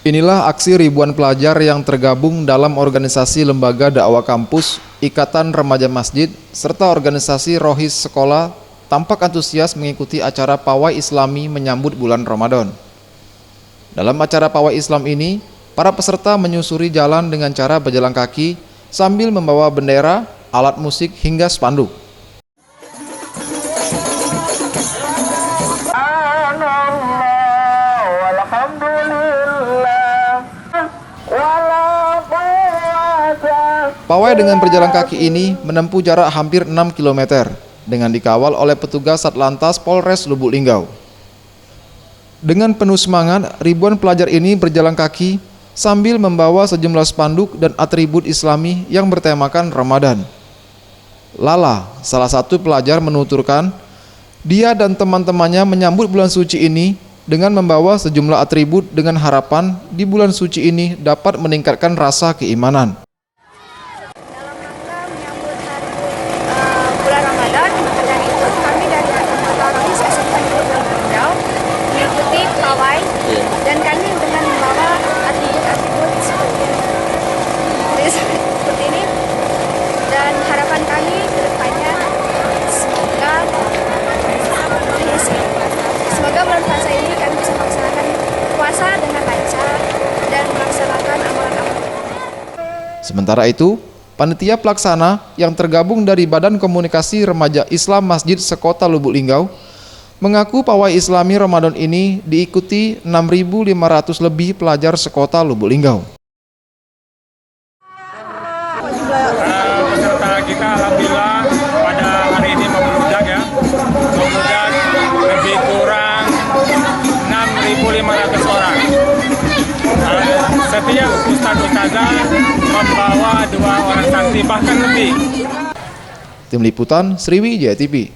Inilah aksi ribuan pelajar yang tergabung dalam organisasi lembaga dakwah kampus, Ikatan Remaja Masjid, serta organisasi Rohis Sekolah tampak antusias mengikuti acara pawai Islami menyambut bulan Ramadan. Dalam acara pawai Islam ini, para peserta menyusuri jalan dengan cara berjalan kaki sambil membawa bendera, alat musik hingga spanduk. Pawai dengan berjalan kaki ini menempuh jarak hampir 6 km dengan dikawal oleh petugas Satlantas Polres Lubuk Linggau. Dengan penuh semangat, ribuan pelajar ini berjalan kaki sambil membawa sejumlah spanduk dan atribut Islami yang bertemakan Ramadan. Lala, salah satu pelajar, menuturkan dia dan teman-temannya menyambut bulan suci ini dengan membawa sejumlah atribut dengan harapan di bulan suci ini dapat meningkatkan rasa keimanan. Bulan Ramadan, dan itu kami dari Rohis SMP Lubuk Linggau mengikuti pawai dan kami dengan membawa atribut seperti ini, dan harapan kami ke depannya semoga bulan puasa ini kami bisa melaksanakan puasa dengan lancar dan melaksanakan amalan-amalan. Sementara itu, panitia pelaksana yang tergabung dari Badan Komunikasi Remaja Islam Masjid Sekota Lubuk Linggau mengaku pawai Islami Ramadan ini diikuti 6.500 lebih pelajar sekota Lubuk Linggau. Peserta kita alhamdulillah pada hari ini membludak lebih kurang 6.500 orang. Setiap ustadz-ustazah membawa 2 orang santri bahkan lebih. Tim Liputan Sriwijaya TV.